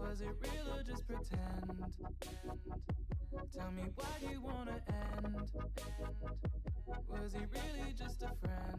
Was it real or just pretend? Tell me, why do you wanna end? Was he really just a friend?